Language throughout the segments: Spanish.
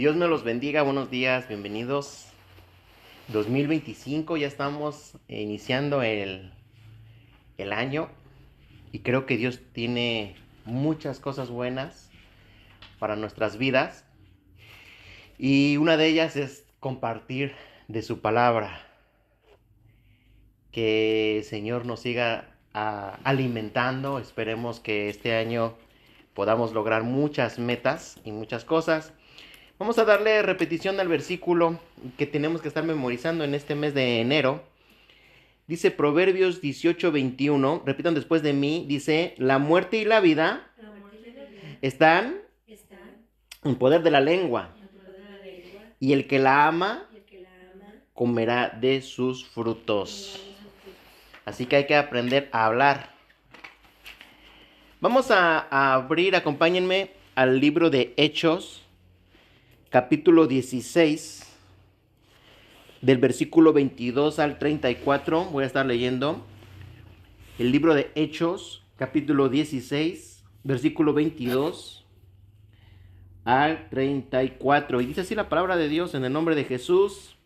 Dios me los bendiga, buenos días, bienvenidos. 2025, ya estamos iniciando el año y creo que Dios tiene muchas cosas buenas para nuestras vidas y una de ellas es compartir de su palabra. Que el Señor nos siga alimentando, esperemos que este año podamos lograr muchas metas y muchas cosas. Vamos a darle repetición al versículo que tenemos que estar memorizando en este mes de enero. Dice Proverbios 18:21, repitan después de mí, dice, la muerte y la vida están en poder de la lengua, y el que la ama comerá de sus frutos. Así que hay que aprender a hablar. Vamos a abrir, acompáñenme al libro de Hechos, capítulo 16. Del versículo 22 al 34, voy a estar leyendo el libro de Hechos, capítulo 16, versículo 22 al 34. Y dice así la palabra de Dios en el nombre de Jesús.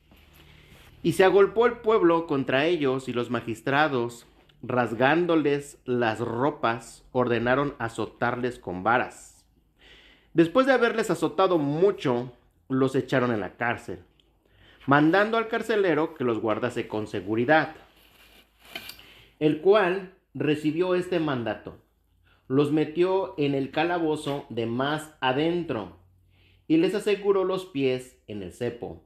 Y se agolpó el pueblo contra ellos y los magistrados, rasgándoles las ropas, ordenaron azotarles con varas. Después de haberles azotado mucho, los echaron en la cárcel, mandando al carcelero que los guardase con seguridad, el cual recibió este mandato. Los metió en el calabozo de más adentro y les aseguró los pies en el cepo.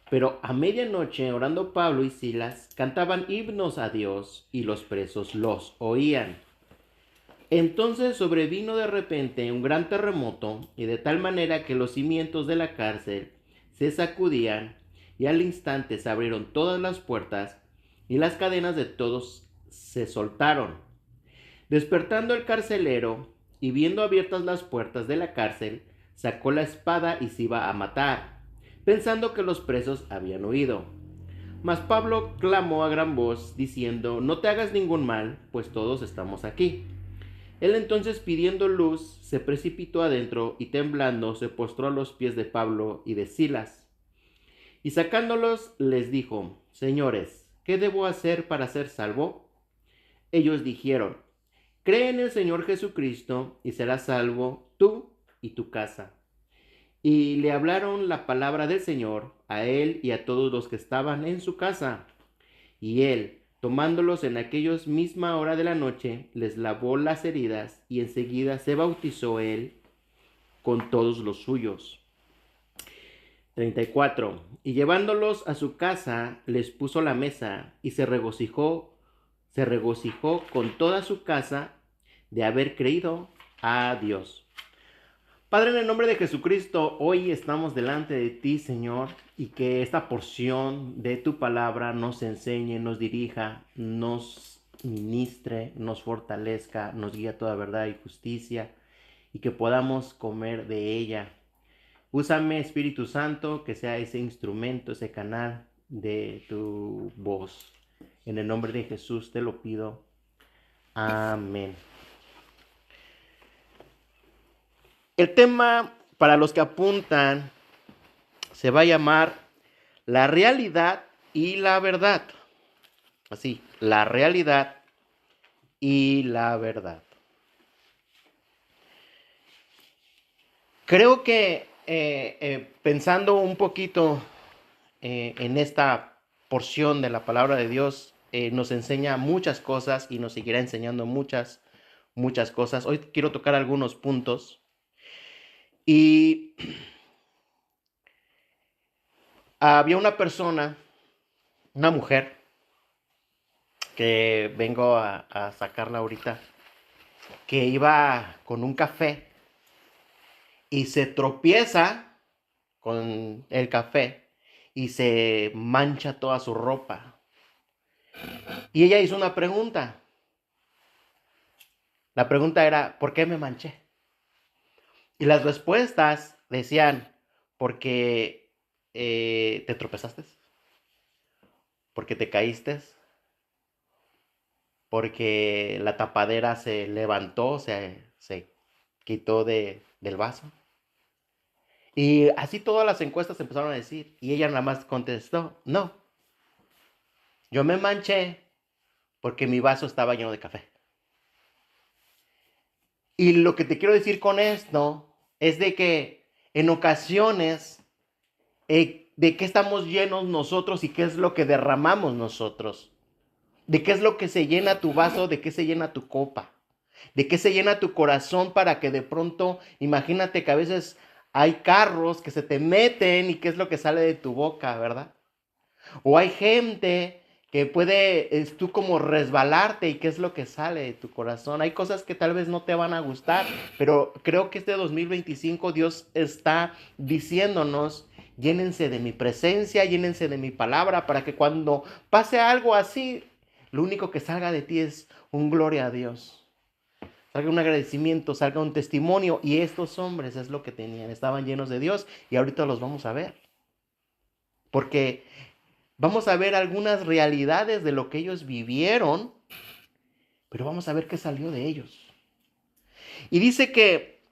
Pero a medianoche, orando Pablo y Silas, cantaban himnos a Dios y los presos los oían. Entonces sobrevino de repente un gran terremoto, y de tal manera que los cimientos de la cárcel se sacudían, y al instante se abrieron todas las puertas, y las cadenas de todos se soltaron. Despertando el carcelero, y viendo abiertas las puertas de la cárcel, sacó la espada y se iba a matar, pensando que los presos habían huido. Mas Pablo clamó a gran voz, diciendo, no te hagas ningún mal, pues todos estamos aquí. Él entonces, pidiendo luz, se precipitó adentro y temblando se postró a los pies de Pablo y de Silas. Y sacándolos les dijo, señores, ¿qué debo hacer para ser salvo? Ellos dijeron, cree en el Señor Jesucristo y serás salvo tú y tu casa. Y le hablaron la palabra del Señor a él y a todos los que estaban en su casa. Y él, tomándolos en aquellos misma hora de la noche, les lavó las heridas y enseguida se bautizó él con todos los suyos. 34. Y llevándolos a su casa, les puso la mesa y se regocijó con toda su casa de haber creído a Dios. Padre, en el nombre de Jesucristo, hoy estamos delante de ti, Señor, y que esta porción de tu palabra nos enseñe, nos dirija, nos ministre, nos fortalezca, nos guíe a toda verdad y justicia, y que podamos comer de ella. Úsame, Espíritu Santo, que sea ese instrumento, ese canal de tu voz. En el nombre de Jesús te lo pido. Amén. El tema, para los que apuntan, se va a llamar la realidad y la verdad. Así, la realidad y la verdad. Creo que pensando un poquito en esta porción de la palabra de Dios, nos enseña muchas cosas y nos seguirá enseñando muchas cosas. Hoy quiero tocar algunos puntos. Y había una persona, una mujer, que vengo a sacarla ahorita, que iba con un café y se tropieza con el café y se mancha toda su ropa. Y ella hizo una pregunta. La pregunta era, ¿por qué me manché? Y las respuestas decían, porque te tropezaste, porque te caíste, porque la tapadera se levantó, se quitó del vaso. Y así todas las encuestas empezaron a decir. Y ella nada más contestó, no, yo me manché porque mi vaso estaba lleno de café. Y lo que te quiero decir con esto es de que en ocasiones, de qué estamos llenos nosotros y qué es lo que derramamos nosotros. De qué es lo que se llena tu vaso, de qué se llena tu copa. De qué se llena tu corazón para que de pronto, imagínate que a veces hay carros que se te meten y qué es lo que sale de tu boca, ¿verdad? O hay gente que puede, tú como resbalarte y qué es lo que sale de tu corazón. Hay cosas que tal vez no te van a gustar, pero creo que este 2025 Dios está diciéndonos, llénense de mi presencia, llénense de mi palabra, para que cuando pase algo así, lo único que salga de ti es un gloria a Dios. Salga un agradecimiento, salga un testimonio. Y estos hombres es lo que tenían, estaban llenos de Dios y ahorita los vamos a ver. Porque vamos a ver algunas realidades de lo que ellos vivieron, pero vamos a ver qué salió de ellos. Y dice que,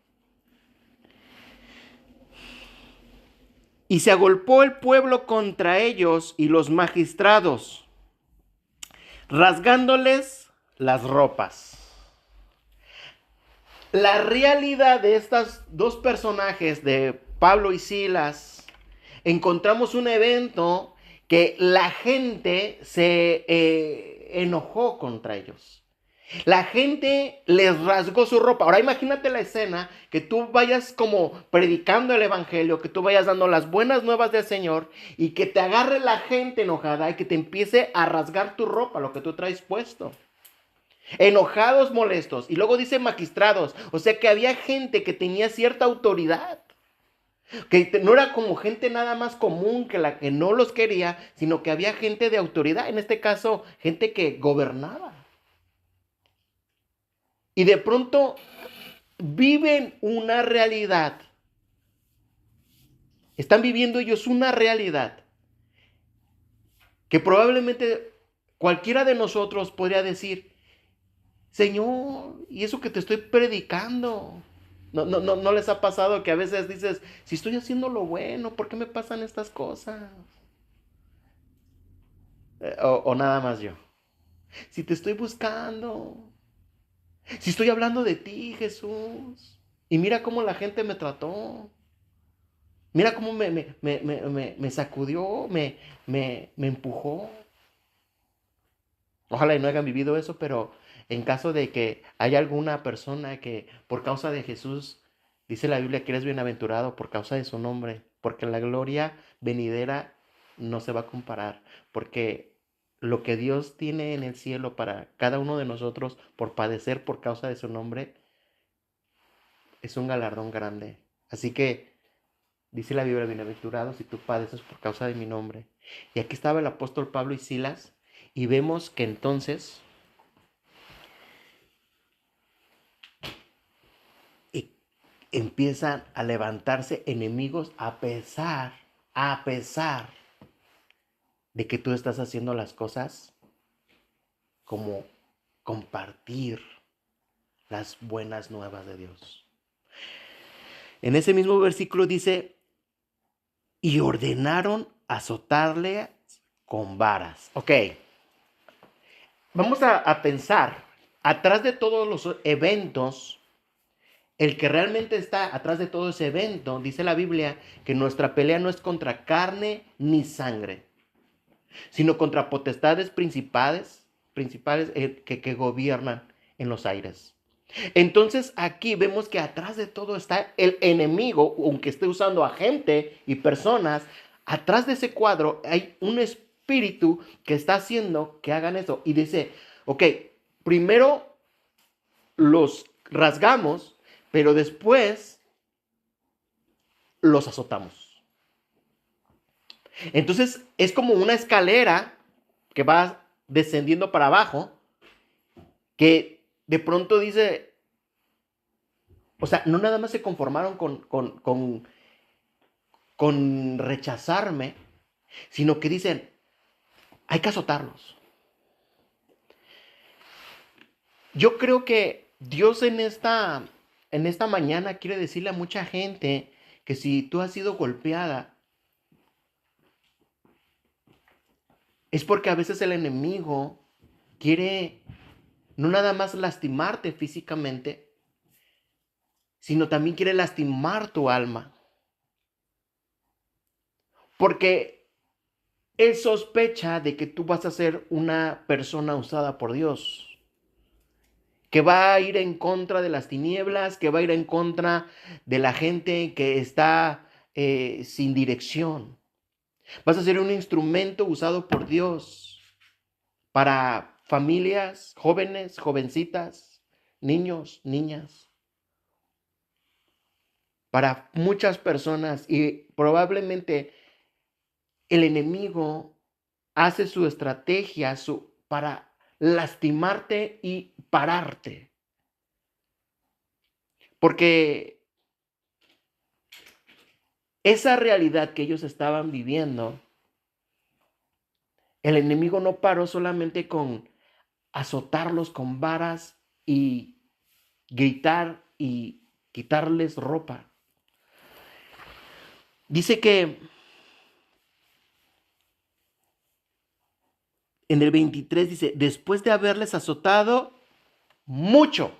y se agolpó el pueblo contra ellos y los magistrados, rasgándoles las ropas. La realidad de estos dos personajes, de Pablo y Silas, encontramos un evento que la gente se enojó contra ellos. La gente les rasgó su ropa. Ahora imagínate la escena, que tú vayas como predicando el evangelio, que tú vayas dando las buenas nuevas del Señor y que te agarre la gente enojada y que te empiece a rasgar tu ropa, lo que tú traes puesto. Enojados, molestos. Y luego dice magistrados, o sea que había gente que tenía cierta autoridad. Que no era como gente nada más común que la que no los quería, sino que había gente de autoridad, en este caso, gente que gobernaba. Y de pronto viven una realidad. Están viviendo ellos una realidad que probablemente cualquiera de nosotros podría decir, Señor, ¿y eso que te estoy predicando? No les ha pasado que a veces dices, si estoy haciendo lo bueno, ¿por qué me pasan estas cosas? O nada más yo. Si te estoy buscando, si estoy hablando de ti, Jesús, y mira cómo la gente me trató, mira cómo me sacudió, me empujó. Ojalá y no hayan vivido eso, pero en caso de que haya alguna persona que por causa de Jesús, dice la Biblia que eres bienaventurado por causa de su nombre, porque la gloria venidera no se va a comparar, porque lo que Dios tiene en el cielo para cada uno de nosotros por padecer por causa de su nombre es un galardón grande. Así que dice la Biblia, bienaventurado si tú padeces por causa de mi nombre. Y aquí estaba el apóstol Pablo y Silas y vemos que entonces empiezan a levantarse enemigos a pesar de que tú estás haciendo las cosas como compartir las buenas nuevas de Dios. En ese mismo versículo dice, y ordenaron azotarle con varas. Ok, vamos a pensar, atrás de todos los eventos, el que realmente está atrás de todo ese evento, dice la Biblia, que nuestra pelea no es contra carne ni sangre, sino contra potestades principales que gobiernan en los aires. Entonces aquí vemos que atrás de todo está el enemigo, aunque esté usando a gente y personas, atrás de ese cuadro hay un espíritu que está haciendo que hagan eso. Y dice, ok, primero los rasgamos, pero después los azotamos. Entonces es como una escalera que va descendiendo para abajo, que de pronto dice, o sea, no nada más se conformaron con rechazarme, sino que dicen, hay que azotarlos. Yo creo que Dios en esta mañana quiere decirle a mucha gente que si tú has sido golpeada, es porque a veces el enemigo quiere no nada más lastimarte físicamente, sino también quiere lastimar tu alma. Porque él sospecha de que tú vas a ser una persona usada por Dios, que va a ir en contra de las tinieblas, que va a ir en contra de la gente que está sin dirección. Vas a ser un instrumento usado por Dios para familias, jóvenes, jovencitas, niños, niñas, para muchas personas, y probablemente el enemigo hace su estrategia para lastimarte y pararte. Porque esa realidad que ellos estaban viviendo, el enemigo no paró solamente con azotarlos con varas y gritar y quitarles ropa. Dice que en el 23 dice, después de haberles azotado mucho,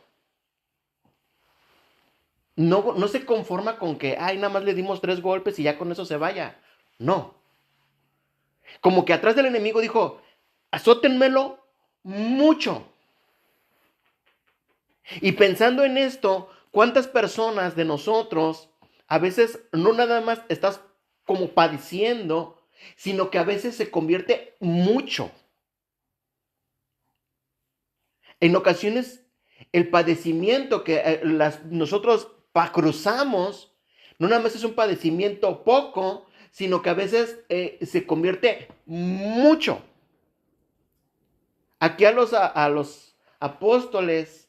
no se conforma con que, ay, nada más le dimos 3 golpes y ya con eso se vaya. No. Como que atrás del enemigo dijo, azótenmelo mucho. Y pensando en esto, ¿cuántas personas de nosotros a veces no nada más estás como padeciendo, sino que a veces se convierte mucho? En ocasiones el padecimiento que nosotros cruzamos, no nada más es un padecimiento poco, sino que a veces se convierte mucho. Aquí a los apóstoles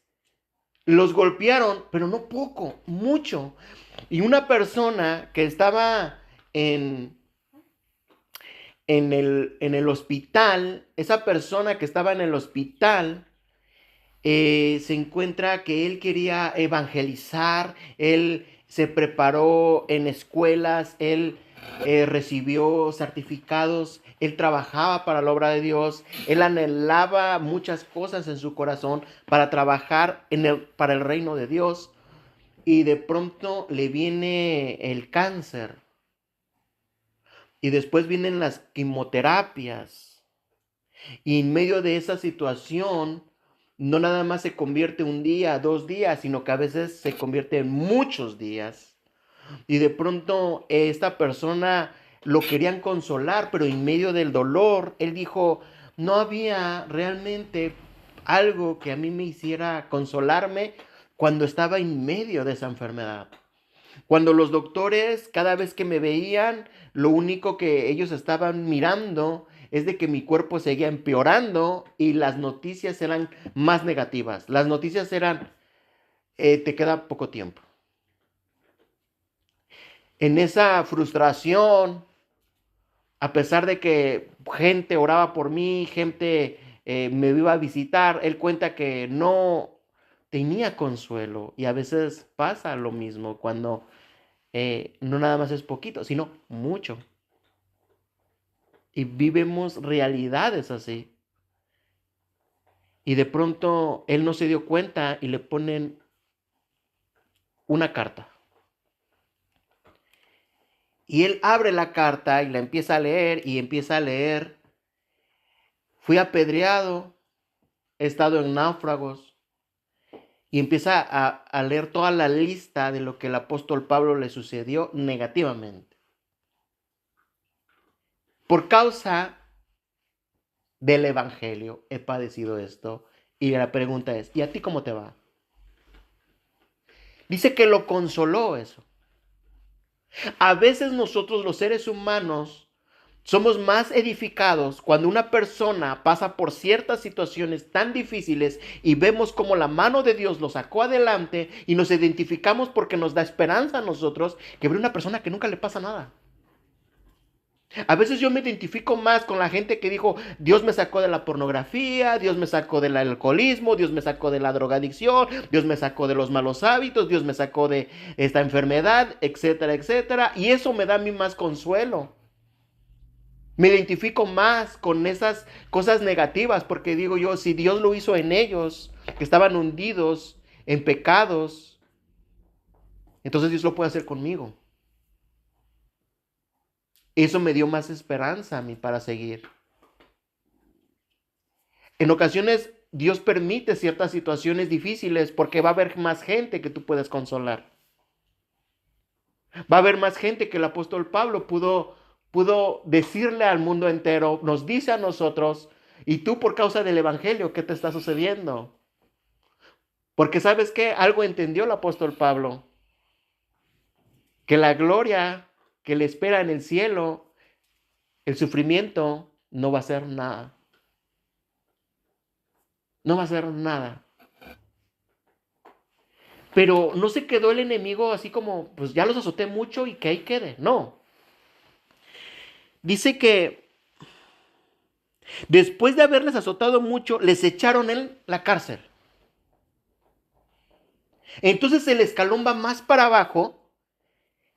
los golpearon, pero no poco, mucho. Y una persona que estaba en el hospital, esa persona que estaba en el hospital, se encuentra que él quería evangelizar, él se preparó en escuelas, él recibió certificados, él trabajaba para la obra de Dios, él anhelaba muchas cosas en su corazón para trabajar para el reino de Dios, y de pronto le viene el cáncer, y después vienen las quimioterapias, y en medio de esa situación, no nada más se convierte un día, 2 días, sino que a veces se convierte en muchos días. Y de pronto esta persona lo querían consolar, pero en medio del dolor, él dijo, no había realmente algo que a mí me hiciera consolarme cuando estaba en medio de esa enfermedad. Cuando los doctores, cada vez que me veían, lo único que ellos estaban mirando es de que mi cuerpo seguía empeorando y las noticias eran más negativas. Las noticias eran, te queda poco tiempo. En esa frustración, a pesar de que gente oraba por mí, gente me iba a visitar, él cuenta que no tenía consuelo. Y a veces pasa lo mismo cuando no nada más es poquito, sino mucho. Y vivimos realidades así. Y de pronto él no se dio cuenta y le ponen una carta. Y él abre la carta y la empieza a leer y empieza a leer. Fui apedreado, he estado en náufragos. Y empieza a leer toda la lista de lo que el apóstol Pablo le sucedió negativamente. Por causa del evangelio he padecido esto. Y la pregunta es, ¿y a ti cómo te va? Dice que lo consoló eso. A veces nosotros los seres humanos somos más edificados cuando una persona pasa por ciertas situaciones tan difíciles y vemos cómo la mano de Dios lo sacó adelante y nos identificamos porque nos da esperanza a nosotros, que ver una persona que nunca le pasa nada. A veces yo me identifico más con la gente que dijo, Dios me sacó de la pornografía, Dios me sacó del alcoholismo, Dios me sacó de la drogadicción, Dios me sacó de los malos hábitos, Dios me sacó de esta enfermedad, etcétera, etcétera. Y eso me da a mí más consuelo. Me identifico más con esas cosas negativas porque digo yo, si Dios lo hizo en ellos, que estaban hundidos en pecados, entonces Dios lo puede hacer conmigo. Eso me dio más esperanza a mí para seguir. En ocasiones Dios permite ciertas situaciones difíciles porque va a haber más gente que tú puedes consolar. Va a haber más gente que el apóstol Pablo pudo decirle al mundo entero, nos dice a nosotros, y tú por causa del evangelio, ¿qué te está sucediendo? Porque ¿sabes qué? Algo entendió el apóstol Pablo, que la gloria que le espera en el cielo, el sufrimiento, no va a ser nada. No va a ser nada. Pero no se quedó el enemigo así como, pues ya los azoté mucho y que ahí quede. No. Dice que después de haberles azotado mucho, les echaron en la cárcel. Entonces el escalón va más para abajo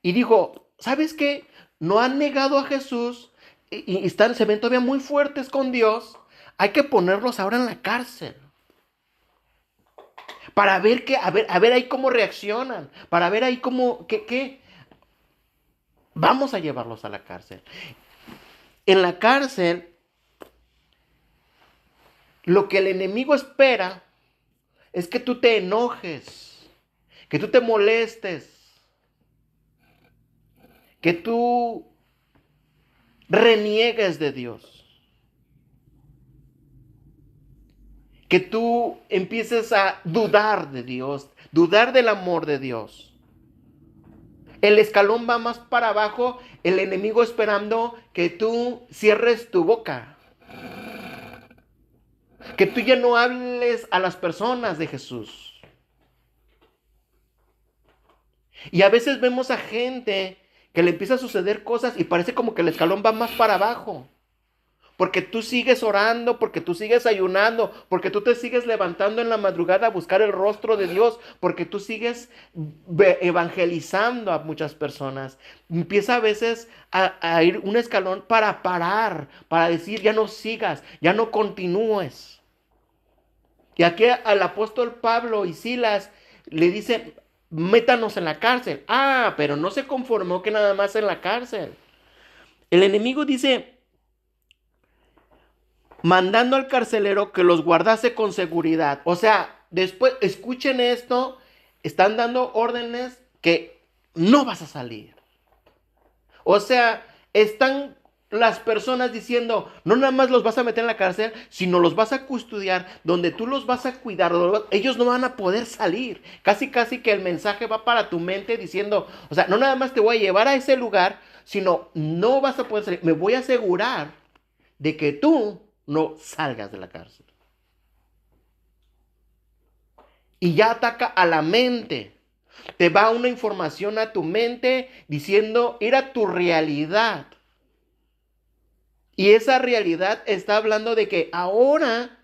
y dijo, ¿sabes qué? No han negado a Jesús y se ven todavía muy fuertes con Dios. Hay que ponerlos ahora en la cárcel. Para ver a ver ahí cómo reaccionan. Para ver ahí cómo, qué. Vamos a llevarlos a la cárcel. En la cárcel, lo que el enemigo espera es que tú te enojes, que tú te molestes, que tú reniegues de Dios. Que tú empieces a dudar de Dios, dudar del amor de Dios. El escalón va más para abajo, el enemigo esperando que tú cierres tu boca. Que tú ya no hables a las personas de Jesús. Y a veces vemos a gente que le empieza a suceder cosas y parece como que el escalón va más para abajo. Porque tú sigues orando, porque tú sigues ayunando, porque tú te sigues levantando en la madrugada a buscar el rostro de Dios, porque tú sigues evangelizando a muchas personas. Empieza a veces a ir un escalón para parar, para decir, ya no sigas, ya no continúes. Y aquí al apóstol Pablo y Silas le dicen, métanos en la cárcel. Ah, pero no se conformó que nada más en la cárcel. El enemigo dice, mandando al carcelero que los guardase con seguridad. O sea, después, escuchen esto, están dando órdenes que no vas a salir. O sea, están las personas diciendo, no nada más los vas a meter en la cárcel, sino los vas a custodiar, donde tú los vas a cuidar, ellos no van a poder salir. Casi, casi que el mensaje va para tu mente diciendo, o sea, no nada más te voy a llevar a ese lugar, sino no vas a poder salir. Me voy a asegurar de que tú no salgas de la cárcel. Y ya ataca a la mente. Te va una información a tu mente diciendo, era tu realidad. Y esa realidad está hablando de que ahora,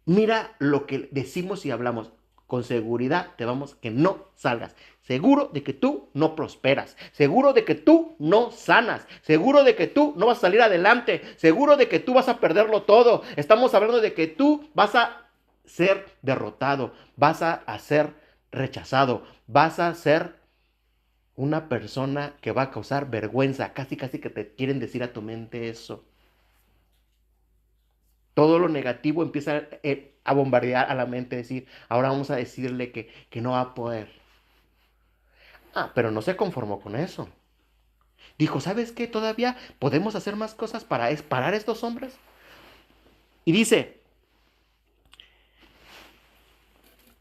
mira lo que decimos y hablamos. Con seguridad te vamos que no salgas. Seguro de que tú no prosperas. Seguro de que tú no sanas. Seguro de que tú no vas a salir adelante. Seguro de que tú vas a perderlo todo. Estamos hablando de que tú vas a ser derrotado. Vas a ser rechazado. Vas a ser una persona que va a causar vergüenza. Casi, casi que te quieren decir a tu mente eso. Todo lo negativo empieza a bombardear a la mente, decir, ahora vamos a decirle que no va a poder. Ah, pero no se conformó con eso. Dijo, ¿sabes qué? Todavía podemos hacer más cosas para parar a estos hombres. Y dice,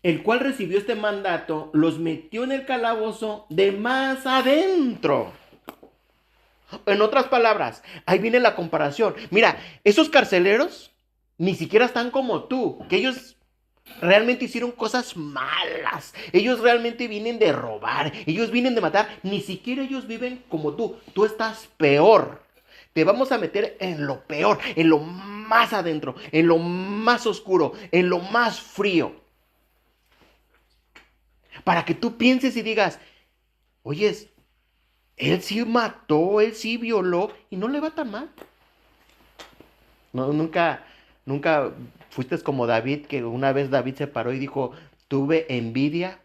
el cual recibió este mandato, los metió en el calabozo de más adentro. En otras palabras, ahí viene la comparación. Mira, esos carceleros ni siquiera están como tú, que ellos realmente hicieron cosas malas. Ellos realmente vienen de robar. Ellos vienen de matar. Ni siquiera ellos viven como tú. Tú estás peor. Te vamos a meter en lo peor, en lo más adentro, en lo más oscuro, en lo más frío. Para que tú pienses y digas, oyes, él sí mató, él sí violó y no le va tan mal. No, nunca fuiste como David, que una vez David se paró y dijo, tuve envidia.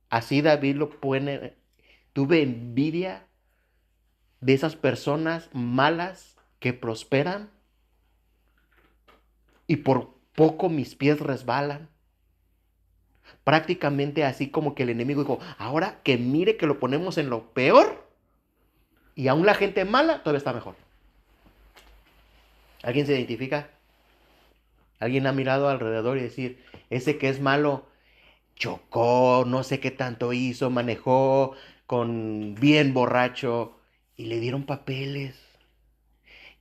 Así David lo pone, tuve envidia de esas personas malas que prosperan y por poco mis pies resbalan. Prácticamente así como que el enemigo dijo, ahora que mire que lo ponemos en lo peor y aún la gente mala todavía está mejor. ¿Alguien se identifica? ¿Alguien ha mirado alrededor y decir, ese que es malo chocó, no sé qué tanto hizo, manejó con bien borracho y le dieron papeles?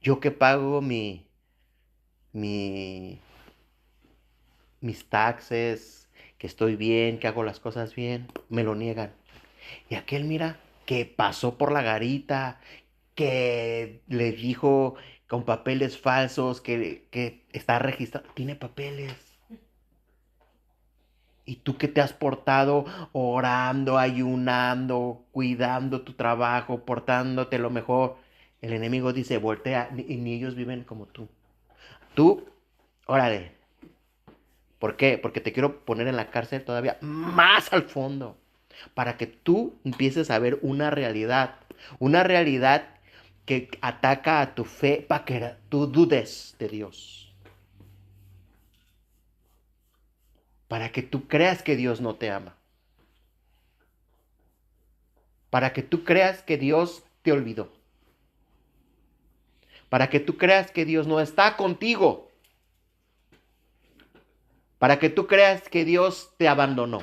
Yo que pago mi, mis taxes, que estoy bien, que hago las cosas bien, me lo niegan. Y aquel, mira, que pasó por la garita, que le dijo con papeles falsos que está registrado, tiene papeles. Y tú que te has portado orando, ayunando, cuidando tu trabajo, portándote lo mejor. El enemigo dice, voltea, y ni ellos viven como tú. Tú, órale. ¿Por qué? Porque te quiero poner en la cárcel todavía más al fondo. Para que tú empieces a ver una realidad. Una realidad que ataca a tu fe para que tú dudes de Dios. Para que tú creas que Dios no te ama. Para que tú creas que Dios te olvidó. Para que tú creas que Dios no está contigo. Para que tú creas que Dios te abandonó.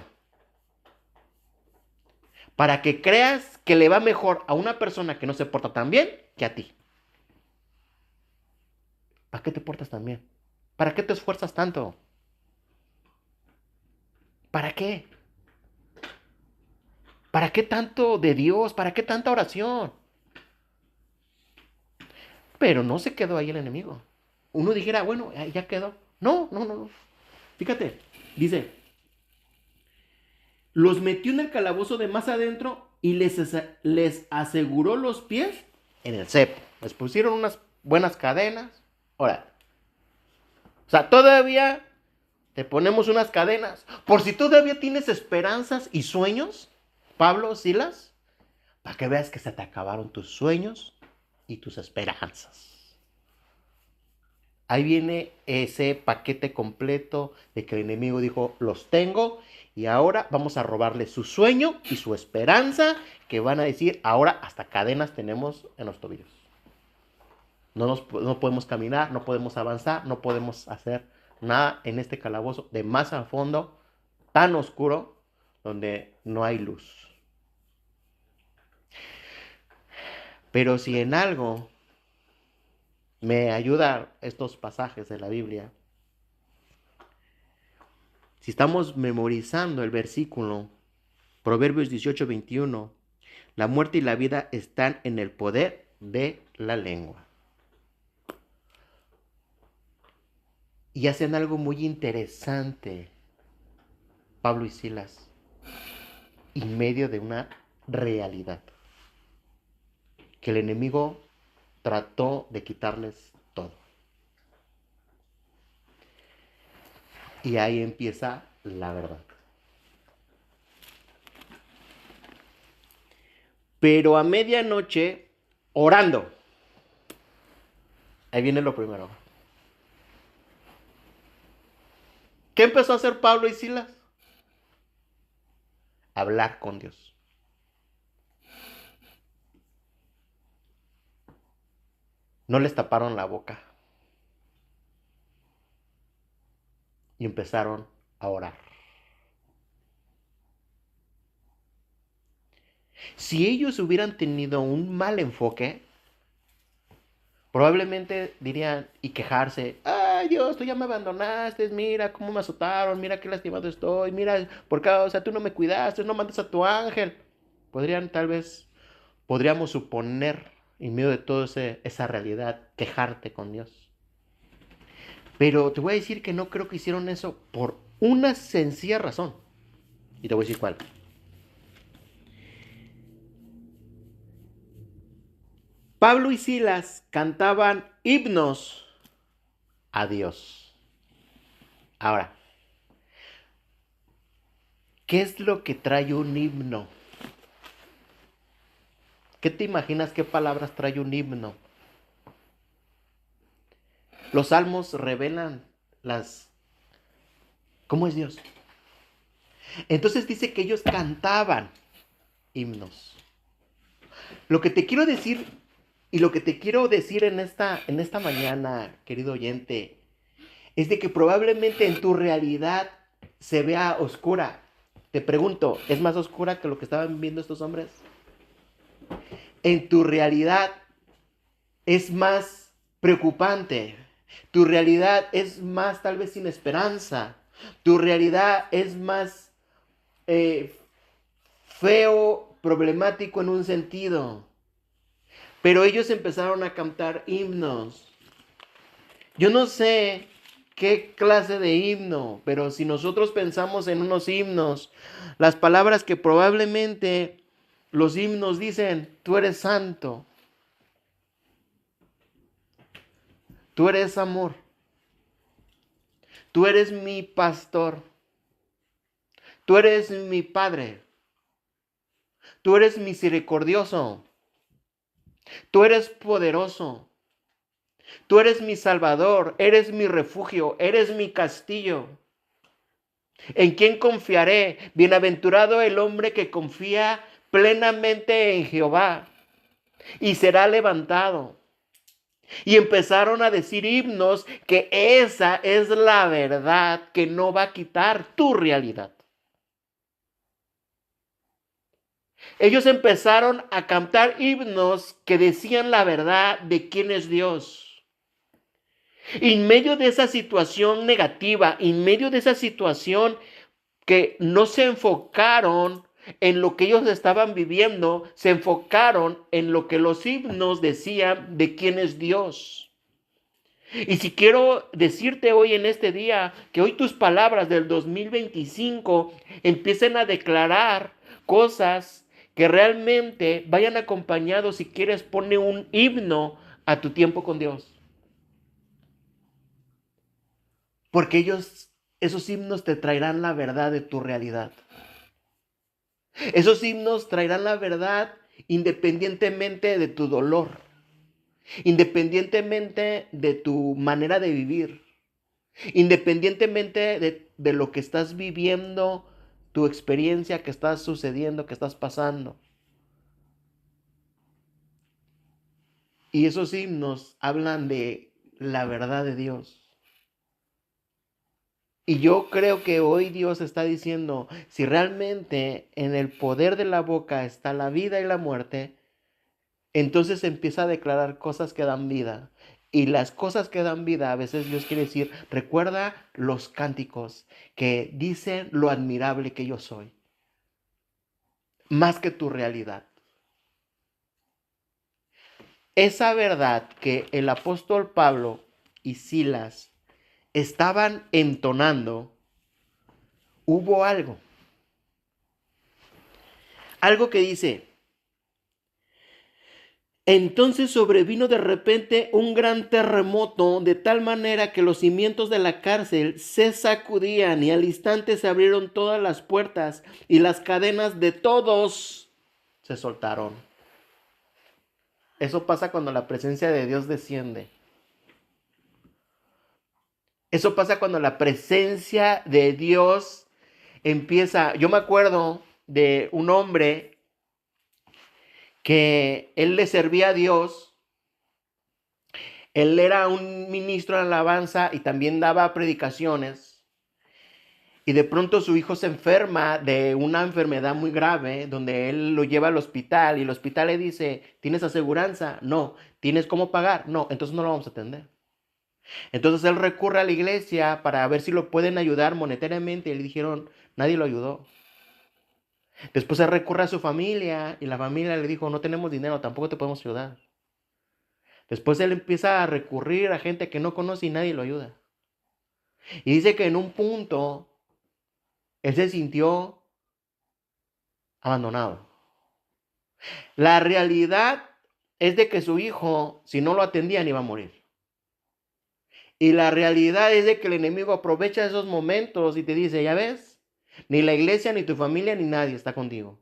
Para que creas que le va mejor a una persona que no se porta tan bien que a ti. ¿Para qué te portas tan bien? ¿Para qué te esfuerzas tanto? ¿Para qué? ¿Para qué tanto de Dios? ¿Para qué tanta oración? Pero no se quedó ahí el enemigo. Uno dijera, bueno, ya quedó. No, no, no, no. Fíjate, dice, los metió en el calabozo de más adentro y les aseguró los pies en el cepo. Les pusieron unas buenas cadenas. Ahora, o sea, todavía te ponemos unas cadenas. Por si todavía tienes esperanzas y sueños, Pablo, Silas, para que veas que se te acabaron tus sueños y tus esperanzas. Ahí viene ese paquete completo de que el enemigo dijo, los tengo y ahora vamos a robarle su sueño y su esperanza, que van a decir, ahora hasta cadenas tenemos en los tobillos. No podemos caminar, no podemos avanzar, no podemos hacer nada en este calabozo de más a fondo, tan oscuro, donde no hay luz. Pero si en algo me ayudan estos pasajes de la Biblia, si estamos memorizando el versículo, Proverbios 18:21, la muerte y la vida están en el poder de la lengua. Y hacen algo muy interesante, Pablo y Silas, en medio de una realidad, que el enemigo trató de quitarles todo. Y ahí empieza la verdad. Pero a medianoche, orando. Ahí viene lo primero. ¿Qué empezó a hacer Pablo y Silas? Hablar con Dios. No les taparon la boca. Y empezaron a orar. Si ellos hubieran tenido un mal enfoque, probablemente dirían y quejarse, ay Dios, tú ya me abandonaste, mira cómo me azotaron, mira qué lastimado estoy, mira, por causa, tú no me cuidaste, no mandas a tu ángel. Podríamos suponer, en medio de toda esa realidad, quejarte con Dios. Pero te voy a decir que no creo que hicieron eso por una sencilla razón. Y te voy a decir cuál. Pablo y Silas cantaban himnos a Dios. Ahora, ¿qué es lo que trae un himno? ¿Qué te imaginas qué palabras trae un himno? Los salmos revelan cómo es Dios. Entonces dice que ellos cantaban himnos. Lo que te quiero decir y lo que te quiero decir en esta mañana, querido oyente, es de que probablemente en tu realidad se vea oscura. Te pregunto, ¿es más oscura que lo que estaban viendo estos hombres? En tu realidad es más preocupante. Tu realidad es más tal vez sin esperanza. Tu realidad es más feo, problemático en un sentido. Pero ellos empezaron a cantar himnos. Yo no sé qué clase de himno, pero si nosotros pensamos en unos himnos, las palabras que probablemente los himnos dicen, tú eres santo, tú eres amor, tú eres mi pastor, tú eres mi padre, tú eres misericordioso, tú eres poderoso, tú eres mi salvador, eres mi refugio, eres mi castillo. ¿En quién confiaré? Bienaventurado el hombre que confía plenamente en Jehová y será levantado. Y empezaron a decir himnos que esa es la verdad que no va a quitar tu realidad. Ellos empezaron a cantar himnos que decían la verdad de quién es Dios. En medio de esa situación negativa, en medio de esa situación que no se enfocaron en lo que ellos estaban viviendo, se enfocaron en lo que los himnos decían de quién es Dios. Y si quiero decirte hoy en este día, que hoy tus palabras del 2025 empiecen a declarar cosas que realmente vayan acompañados, si quieres, pone un himno a tu tiempo con Dios. Porque esos himnos te traerán la verdad de tu realidad. Esos himnos traerán la verdad independientemente de tu dolor, independientemente de tu manera de vivir, independientemente de lo que estás viviendo, tu experiencia que está sucediendo, que estás pasando. Y esos himnos hablan de la verdad de Dios. Y yo creo que hoy Dios está diciendo, si realmente en el poder de la boca está la vida y la muerte, entonces empieza a declarar cosas que dan vida. Y las cosas que dan vida, a veces Dios quiere decir, recuerda los cánticos que dicen lo admirable que yo soy, más que tu realidad. Esa verdad que el apóstol Pablo y Silas estaban entonando, hubo algo que dice, entonces sobrevino de repente un gran terremoto, de tal manera que los cimientos de la cárcel se sacudían y al instante se abrieron todas las puertas y las cadenas de todos se soltaron. Eso pasa cuando la presencia de Dios desciende. Eso pasa cuando la presencia de Dios empieza. Yo me acuerdo de un hombre que él le servía a Dios. Él era un ministro de alabanza y también daba predicaciones. Y de pronto su hijo se enferma de una enfermedad muy grave, donde él lo lleva al hospital y el hospital le dice, ¿tienes aseguranza? No. ¿Tienes cómo pagar? No. Entonces no lo vamos a atender. Entonces él recurre a la iglesia para ver si lo pueden ayudar monetariamente y le dijeron, nadie lo ayudó. Después él recurre a su familia y la familia le dijo, no tenemos dinero, tampoco te podemos ayudar. Después él empieza a recurrir a gente que no conoce y nadie lo ayuda. Y dice que en un punto él se sintió abandonado. La realidad es de que su hijo, si no lo atendían, iba a morir. Y la realidad es de que el enemigo aprovecha esos momentos y te dice, ya ves, ni la iglesia, ni tu familia, ni nadie está contigo.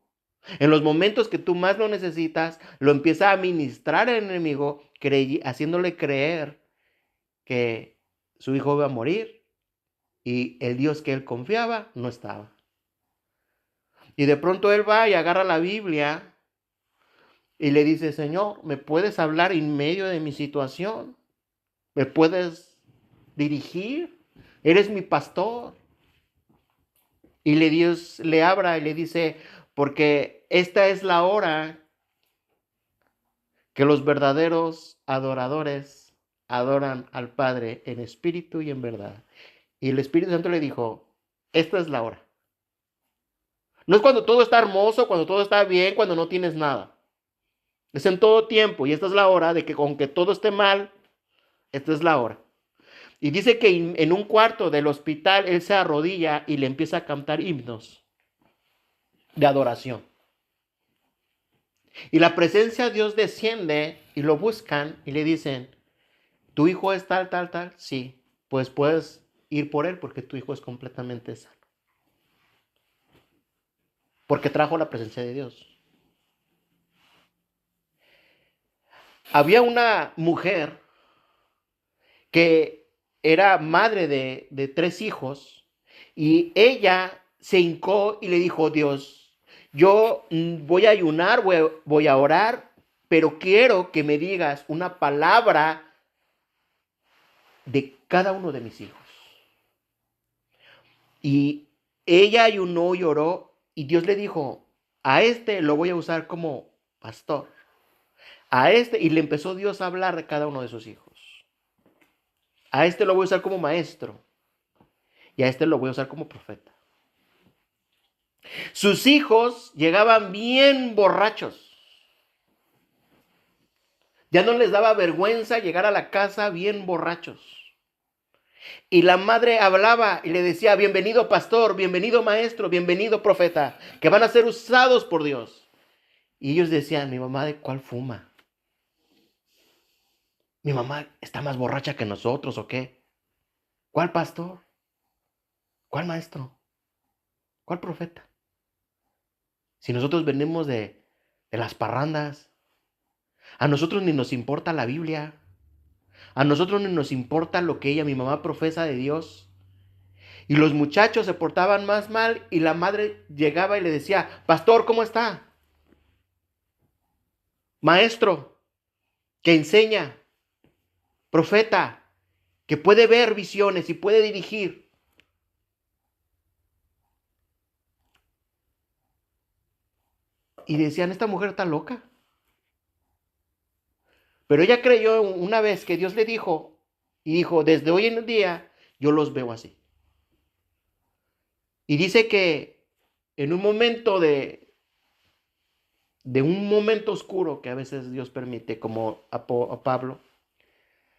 En los momentos que tú más lo necesitas, lo empieza a ministrar el enemigo, haciéndole creer que su hijo iba a morir y el Dios que él confiaba no estaba. Y de pronto él va y agarra la Biblia y le dice, Señor, ¿me puedes hablar en medio de mi situación? ¿Me puedes dirigir? Eres mi pastor. Y Dios le habla y le dice, porque esta es la hora que los verdaderos adoradores adoran al Padre en espíritu y en verdad. Y el Espíritu Santo le dijo, esta es la hora. No es cuando todo está hermoso, cuando todo está bien, cuando no tienes nada. Es en todo tiempo y esta es la hora de que aunque todo esté mal, esta es la hora. Y dice que en un cuarto del hospital él se arrodilla y le empieza a cantar himnos de adoración. Y la presencia de Dios desciende y lo buscan y le dicen, ¿tu hijo es tal, tal, tal? Sí, pues puedes ir por él porque tu hijo es completamente sano. Porque trajo la presencia de Dios. Había una mujer que era madre de 3 hijos y ella se hincó y le dijo, Dios, yo voy a ayunar, voy a orar, pero quiero que me digas una palabra de cada uno de mis hijos. Y ella ayunó y oró y Dios le dijo, a este lo voy a usar como pastor. A este, y le empezó Dios a hablar de cada uno de sus hijos. A este lo voy a usar como maestro y a este lo voy a usar como profeta. Sus hijos llegaban bien borrachos. Ya no les daba vergüenza llegar a la casa bien borrachos. Y la madre hablaba y le decía, bienvenido pastor, bienvenido maestro, bienvenido profeta, que van a ser usados por Dios. Y ellos decían, mi mamá, ¿de cuál fuma? ¿Mi mamá está más borracha que nosotros o qué? ¿Cuál pastor? ¿Cuál maestro? ¿Cuál profeta? Si nosotros venimos de las parrandas, a nosotros ni nos importa la Biblia, a nosotros ni nos importa lo que ella, mi mamá, profesa de Dios. Y los muchachos se portaban más mal y la madre llegaba y le decía, pastor, ¿cómo está? Maestro, que enseña, profeta, que puede ver visiones y puede dirigir. Y decían, esta mujer está loca. Pero ella creyó una vez que Dios le dijo, y dijo, desde hoy en día yo los veo así. Y dice que en un momento de un momento oscuro que a veces Dios permite, como a Pablo,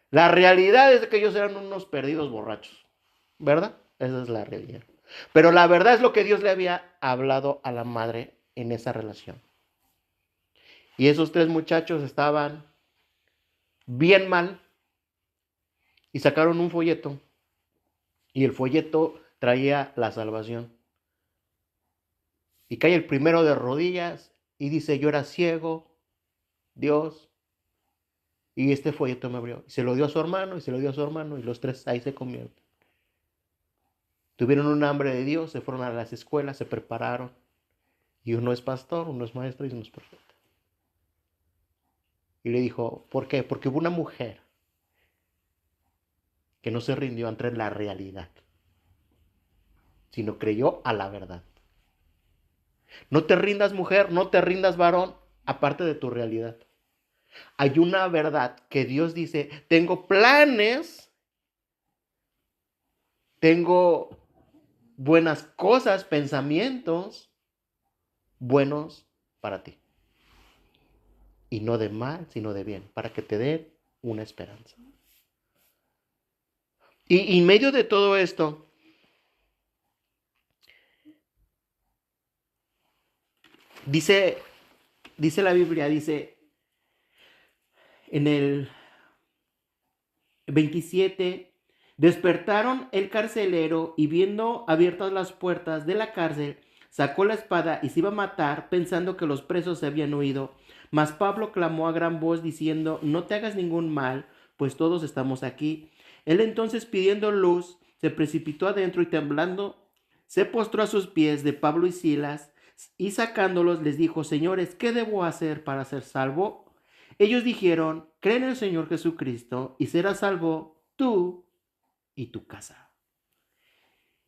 la realidad es que ellos eran unos perdidos borrachos, ¿verdad? Esa es la realidad. Pero la verdad es lo que Dios le había hablado a la madre en esa relación. Y esos 3 muchachos estaban bien mal y sacaron un folleto. Y el folleto traía la salvación. Y cae el primero de rodillas y dice, yo era ciego, Dios. Y este folleto me abrió. Y se lo dio a su hermano y se lo dio a su hermano y los 3 ahí se convierten. Tuvieron un hambre de Dios, se fueron a las escuelas, se prepararon. Y uno es pastor, uno es maestro y uno es profeta. Y le dijo, ¿por qué? Porque hubo una mujer que no se rindió ante la realidad, sino creyó a la verdad. No te rindas, mujer, no te rindas, varón, aparte de tu realidad. Hay una verdad que Dios dice, tengo planes Tengo buenas cosas, pensamientos buenos para ti. Y no de mal, sino de bien, para que te dé una esperanza. Y en medio de todo esto, dice, dice la Biblia, dice en el 27, despertaron el carcelero y viendo abiertas las puertas de la cárcel, sacó la espada y se iba a matar pensando que los presos se habían huido. Mas Pablo clamó a gran voz diciendo, no te hagas ningún mal, pues todos estamos aquí. Él entonces pidiendo luz, se precipitó adentro y temblando, se postró a sus pies de Pablo y Silas y sacándolos les dijo, señores, ¿qué debo hacer para ser salvo? Ellos dijeron, cree en el Señor Jesucristo y serás salvo tú y tu casa.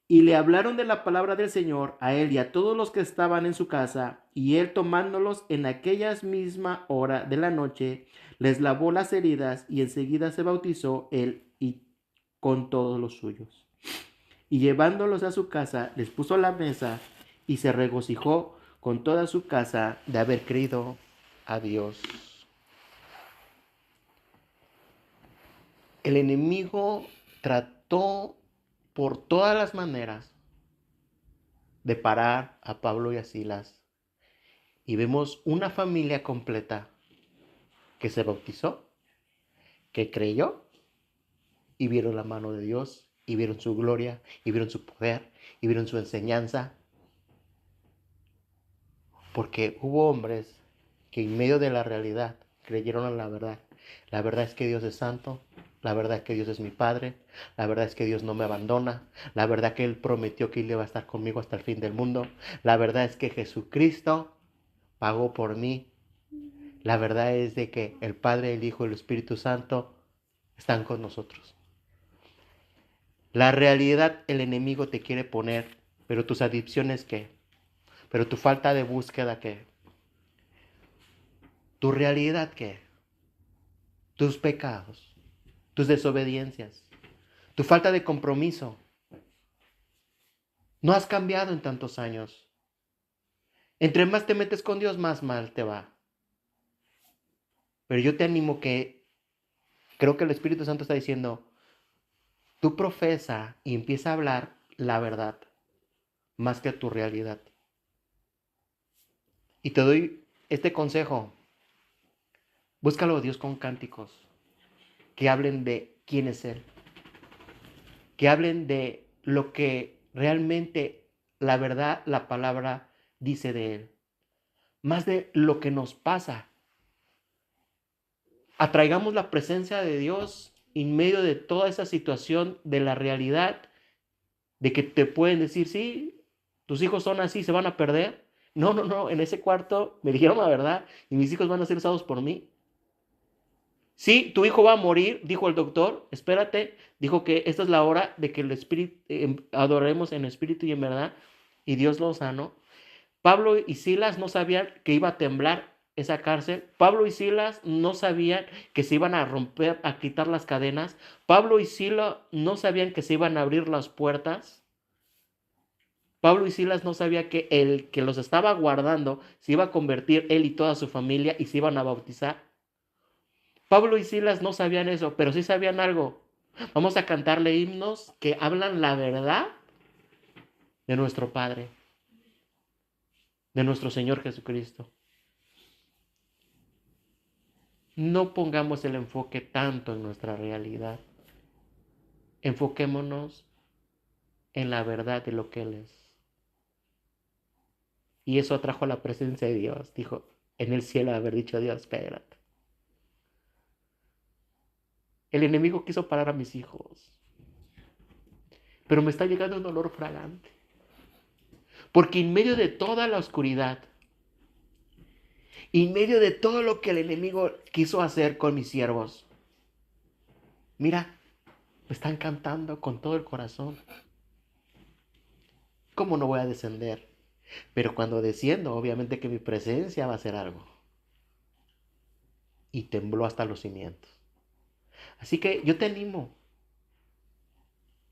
Y le hablaron de la palabra del Señor a él y a todos los que estaban en su casa, y él tomándolos en aquella misma hora de la noche, les lavó las heridas y enseguida se bautizó él y con todos los suyos. Y llevándolos a su casa, les puso la mesa y se regocijó con toda su casa de haber creído a Dios. El enemigo trató por todas las maneras de parar a Pablo y a Silas. Y vemos una familia completa que se bautizó, que creyó y vieron la mano de Dios, y vieron su gloria, y vieron su poder, y vieron su enseñanza. Porque hubo hombres que en medio de la realidad creyeron en la verdad. La verdad es que Dios es santo. La verdad es que Dios es mi Padre. La verdad es que Dios no me abandona. La verdad que Él prometió que Él iba a estar conmigo hasta el fin del mundo. La verdad es que Jesucristo pagó por mí. La verdad es de que el Padre, el Hijo y el Espíritu Santo están con nosotros. La realidad el enemigo te quiere poner, pero tus adicciones ¿qué? Pero tu falta de búsqueda ¿qué? ¿Tu realidad qué? Tus pecados, tus desobediencias, tu falta de compromiso. No has cambiado en tantos años. Entre más te metes con Dios, más mal te va. Pero yo te animo que creo que el Espíritu Santo está diciendo, tú profesa y empieza a hablar la verdad más que tu realidad. Y te doy este consejo. Búscalo a Dios con cánticos que hablen de quién es Él. Que hablen de lo que realmente la verdad, la palabra dice de Él. Más de lo que nos pasa. Atraigamos la presencia de Dios en medio de toda esa situación de la realidad, de que te pueden decir, sí, tus hijos son así, se van a perder. No, no, no, en ese cuarto me dijeron la verdad y mis hijos van a ser usados por mí. Sí, tu hijo va a morir, dijo el doctor, espérate, dijo que esta es la hora de que el espíritu, adoremos en espíritu y en verdad, y Dios lo sanó. Pablo y Silas no sabían que iba a temblar esa cárcel. Pablo y Silas no sabían que se iban a romper, a quitar las cadenas. Pablo y Silas no sabían que se iban a abrir las puertas. Pablo y Silas no sabían que el que los estaba guardando se iba a convertir él y toda su familia y se iban a bautizar. Pablo y Silas no sabían eso, pero sí sabían algo. Vamos a cantarle himnos que hablan la verdad de nuestro Padre, de nuestro Señor Jesucristo. No pongamos el enfoque tanto en nuestra realidad. Enfoquémonos en la verdad de lo que Él es. Y eso atrajo la presencia de Dios. Dijo, en el cielo haber dicho Dios, espérate. El enemigo quiso parar a mis hijos. Pero me está llegando un olor fragante. Porque en medio de toda la oscuridad, en medio de todo lo que el enemigo quiso hacer con mis siervos, mira, me están cantando con todo el corazón. ¿Cómo no voy a descender? Pero cuando desciendo, obviamente que mi presencia va a hacer algo. Y tembló hasta los cimientos. Así que yo te animo.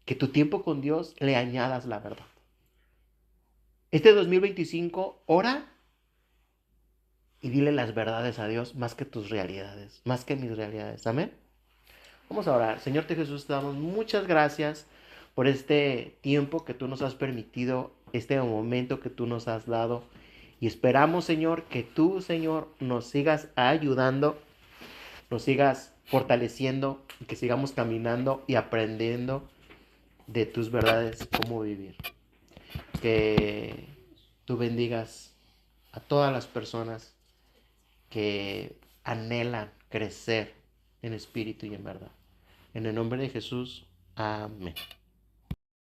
que tu tiempo con Dios le añadas la verdad. Este 2025, ora y dile las verdades a Dios más que tus realidades, más que mis realidades. Amén. Vamos a orar. Señor de Jesús, te damos muchas gracias por este tiempo que tú nos has permitido, este momento que tú nos has dado. Y esperamos, Señor, que tú, Señor, nos sigas ayudando, nos sigas fortaleciendo y que sigamos caminando y aprendiendo de tus verdades, cómo vivir. Que tú bendigas a todas las personas que anhelan crecer en espíritu y en verdad. En el nombre de Jesús, amén.